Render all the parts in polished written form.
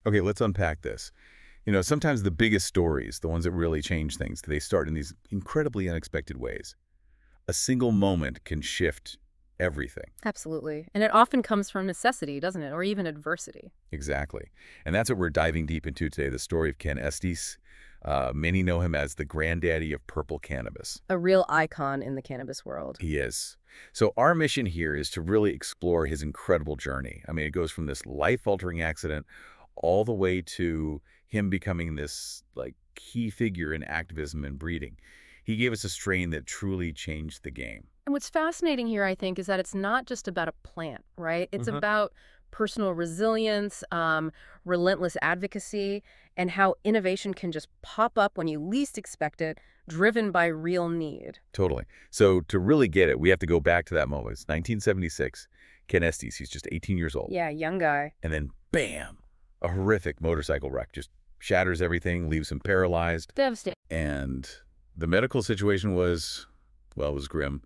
Okay, let's unpack this. Sometimes the biggest stories, the ones that really change things, they start in these incredibly unexpected ways. A single moment can shift everything. Absolutely. And it often comes from necessity, doesn't it? Or even adversity. Exactly. And that's what we're diving deep into today, the story of Ken Estes. Many know him as the granddaddy of purple cannabis. A real icon in the cannabis world. He is. So our mission here is to really explore his incredible journey. I mean, it goes from this life-altering accident all the way to him becoming this, key figure in activism and breeding. He gave us a strain that truly changed the game. And what's fascinating here, I think, is that it's not just about a plant, right? It's about personal resilience, relentless advocacy, and how innovation can just pop up when you least expect it, driven by real need. Totally. So to really get it, we have to go back to that moment. It's 1976. Ken Estes, he's just 18 years old. Yeah, young guy. And then, bam, a horrific motorcycle wreck. Just shatters everything, leaves him paralyzed. Devastating. And the medical situation was, well, it was grim.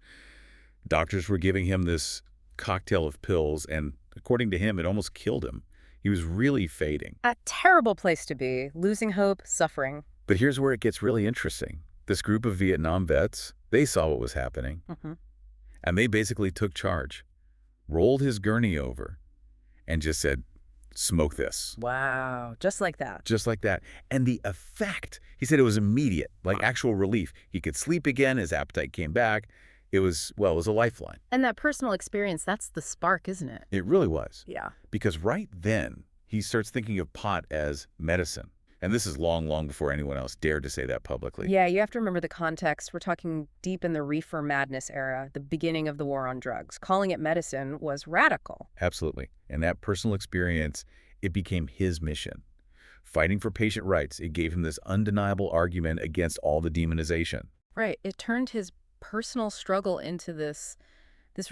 Doctors were giving him this cocktail of pills, and according to him, it almost killed him. He was really fading. A terrible place to be. Losing hope, suffering. But here's where it gets really interesting. This group of Vietnam vets, they saw what was happening, and they basically took charge, rolled his gurney over, and just said, smoke this. Wow. Just like that. Just like that. And the effect, he said it was immediate, like actual relief. He could sleep again, his appetite came back. It was a lifeline. And that personal experience, that's the spark, isn't it? It really was. Yeah. Because right then, he starts thinking of pot as medicine. And this is long, long before anyone else dared to say that publicly. Yeah, you have to remember the context. We're talking deep in the reefer madness era, the beginning of the war on drugs. Calling it medicine was radical. Absolutely. And that personal experience, it became his mission. Fighting for patient rights, it gave him this undeniable argument against all the demonization. Right. It turned his personal struggle into this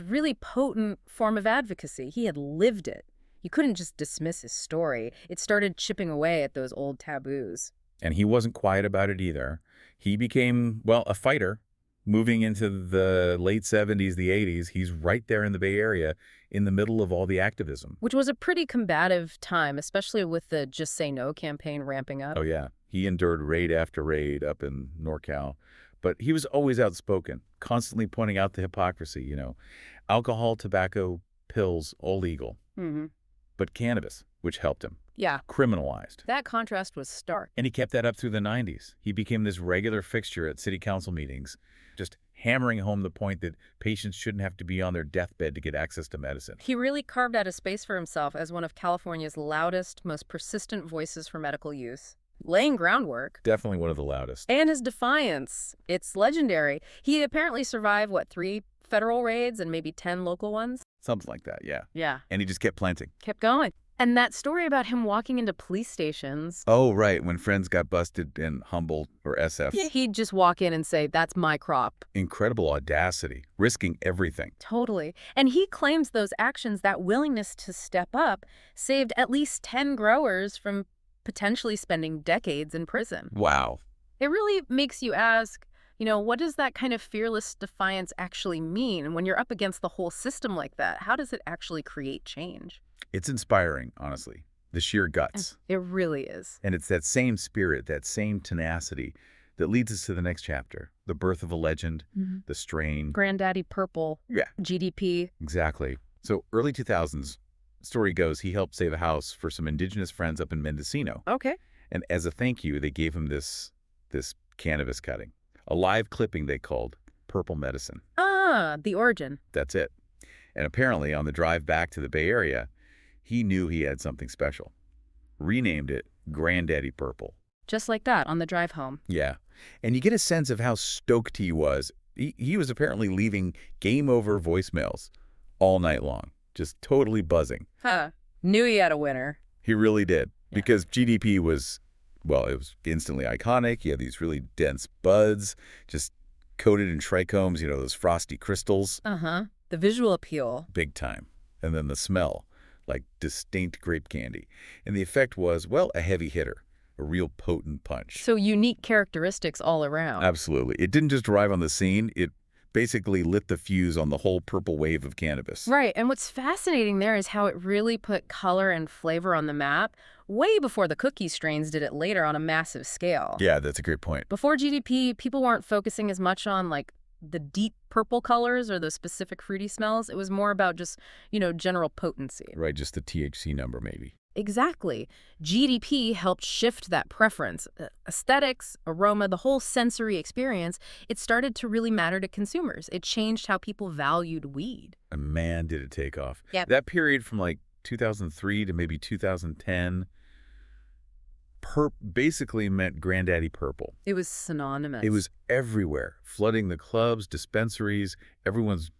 really potent form of advocacy. He had lived it. You couldn't just dismiss his story. It started chipping away at those old taboos. And he wasn't quiet about it either. He became, a fighter. Moving into the late 70s, the 80s, he's right there in the Bay Area in the middle of all the activism. Which was a pretty combative time, especially with the Just Say No campaign ramping up. Oh, yeah. He endured raid after raid up in NorCal. But he was always outspoken, constantly pointing out the hypocrisy, Alcohol, tobacco, pills, all legal. But cannabis, which helped him. Yeah. Criminalized. That contrast was stark. And he kept that up through the 90s. He became this regular fixture at city council meetings, just hammering home the point that patients shouldn't have to be on their deathbed to get access to medicine. He really carved out a space for himself as one of California's loudest, most persistent voices for medical use. Laying groundwork. Definitely one of the loudest. And his defiance. It's legendary. He apparently survived, 3 federal raids and maybe 10 local ones? Something like that, yeah. Yeah. And he just kept planting. Kept going. And that story about him walking into police stations. Oh, right. When friends got busted in Humboldt or SF. Yeah, he'd just walk in and say, that's my crop. Incredible audacity, risking everything. Totally. And he claims those actions, that willingness to step up, saved at least 10 growers from potentially spending decades in prison. Wow. It really makes you ask, what does that kind of fearless defiance actually mean? And when you're up against the whole system like that, how does it actually create change? It's inspiring, honestly. The sheer guts. It really is. And it's that same spirit, that same tenacity that leads us to the next chapter. The birth of a legend, the strain. Granddaddy Purple. Yeah. GDP. Exactly. So early 2000s, story goes, he helped save a house for some indigenous friends up in Mendocino. Okay. And as a thank you, they gave him this cannabis cutting. A live clipping they called Purple Medicine. Ah, the origin. That's it. And apparently on the drive back to the Bay Area, he knew he had something special. Renamed it Granddaddy Purple. Just like that, on the drive home. Yeah. And you get a sense of how stoked he was. He was apparently leaving game over voicemails all night long. Just totally buzzing. Huh. Knew he had a winner. He really did. Yeah. Because GDP was, it was instantly iconic. He had these really dense buds, just coated in trichomes, those frosty crystals. Uh-huh. The visual appeal. Big time. And then the smell, like distinct grape candy. And the effect was, a heavy hitter, a real potent punch. So unique characteristics all around. Absolutely. It didn't just arrive on the scene. It basically lit the fuse on the whole purple wave of cannabis. Right, and what's fascinating there is how it really put color and flavor on the map way before the cookie strains did it later on a massive scale. Yeah, that's a great point. Before GDP, people weren't focusing as much on, like, the deep purple colors or the specific fruity smells. It was more about just, general potency. Right, just the THC number maybe. Exactly. GDP helped shift that preference. Aesthetics, aroma, the whole sensory experience, it started to really matter to consumers. It changed how people valued weed. And man, did it take off. Yep. That period from like 2003 to maybe 2010 basically meant Granddaddy Purple. It was synonymous. It was everywhere, flooding the clubs, dispensaries, everyone's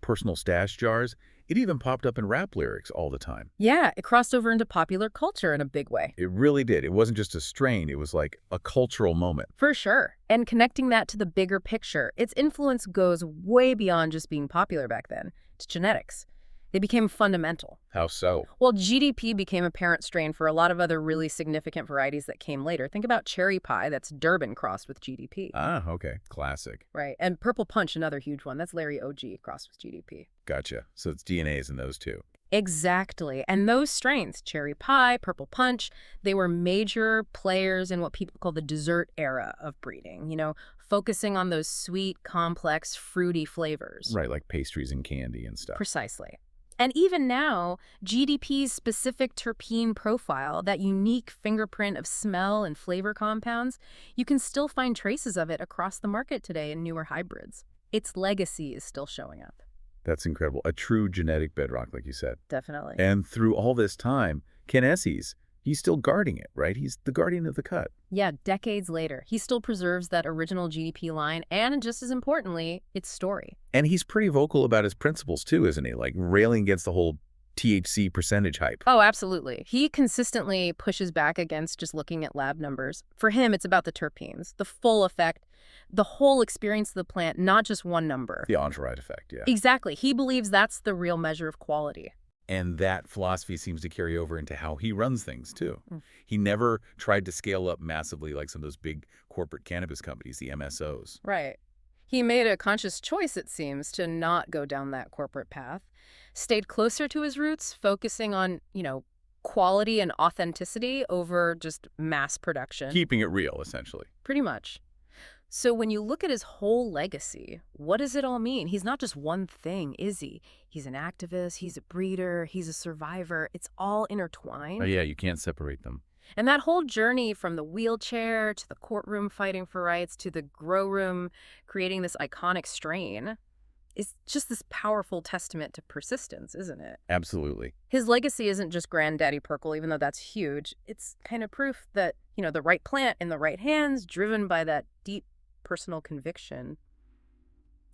personal stash jars. It even popped up in rap lyrics all the time. Yeah, it crossed over into popular culture in a big way. It really did. It wasn't just a strain. It was like a cultural moment. For sure. And connecting that to the bigger picture, its influence goes way beyond just being popular back then. It's genetics. They became fundamental. How so? Well, GDP became a parent strain for a lot of other really significant varieties that came later. Think about cherry pie, that's Durban crossed with GDP. Ah, okay. Classic. Right. And Purple Punch, another huge one. That's Larry OG crossed with GDP. Gotcha. So it's DNAs in those two. Exactly. And those strains, cherry pie, Purple Punch, they were major players in what people call the dessert era of breeding, focusing on those sweet, complex, fruity flavors. Right, like pastries and candy and stuff. Precisely. And even now, GDP's specific terpene profile, that unique fingerprint of smell and flavor compounds, you can still find traces of it across the market today in newer hybrids. Its legacy is still showing up. That's incredible. A true genetic bedrock, like you said. Definitely. And through all this time, Ken Estes, he's still guarding it, right? He's the guardian of the cut. Yeah, decades later, he still preserves that original GDP line and, just as importantly, its story. And he's pretty vocal about his principles, too, isn't he? Like railing against the whole THC percentage hype. Oh, absolutely. He consistently pushes back against just looking at lab numbers. For him, it's about the terpenes, the full effect, the whole experience of the plant, not just one number. The entourage effect, yeah. Exactly. He believes that's the real measure of quality. And that philosophy seems to carry over into how he runs things, too. Mm. He never tried to scale up massively like some of those big corporate cannabis companies, the MSOs. Right. He made a conscious choice, it seems, to not go down that corporate path. Stayed closer to his roots, focusing on, quality and authenticity over just mass production. Keeping it real, essentially. Pretty much. So when you look at his whole legacy, what does it all mean? He's not just one thing, is he? He's an activist, he's a breeder, he's a survivor. It's all intertwined. Oh, yeah, you can't separate them. And that whole journey from the wheelchair to the courtroom fighting for rights to the grow room creating this iconic strain is just this powerful testament to persistence, isn't it? Absolutely. His legacy isn't just Granddaddy Purple, even though that's huge. It's kind of proof that, the right plant in the right hands, driven by that deep personal conviction,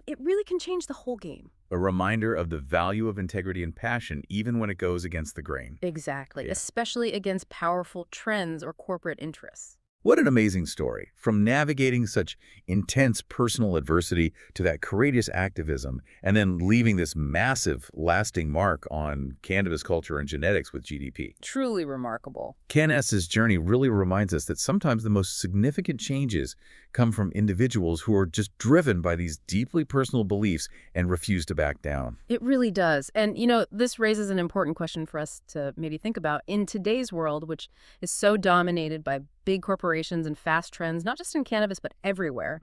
it really can change the whole game. A reminder of the value of integrity and passion, even when it goes against the grain. Exactly, Yeah. especially against powerful trends or corporate interests. What an amazing story. From navigating such intense personal adversity to that courageous activism, and then leaving this massive, lasting mark on cannabis culture and genetics with GDP. Truly remarkable. Ken Estes' journey really reminds us that sometimes the most significant changes come from individuals who are just driven by these deeply personal beliefs and refuse to back down. It really does. And, this raises an important question for us to maybe think about. In today's world, which is so dominated by big corporations and fast trends, not just in cannabis, but everywhere,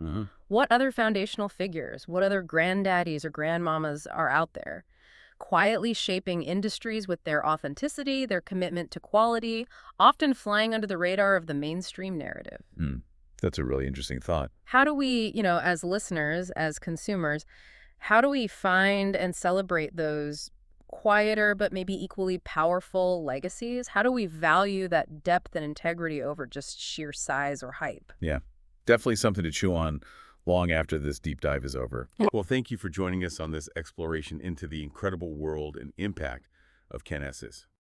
what other foundational figures, what other granddaddies or grandmamas are out there, quietly shaping industries with their authenticity, their commitment to quality, often flying under the radar of the mainstream narrative? That's a really interesting thought. How do we, as listeners, as consumers, how do we find and celebrate those quieter but maybe equally powerful legacies? How do we value that depth and integrity over just sheer size or hype? Yeah, definitely something to chew on long after this deep dive is over. Well, thank you for joining us on this exploration into the incredible world and impact of Ken Estes.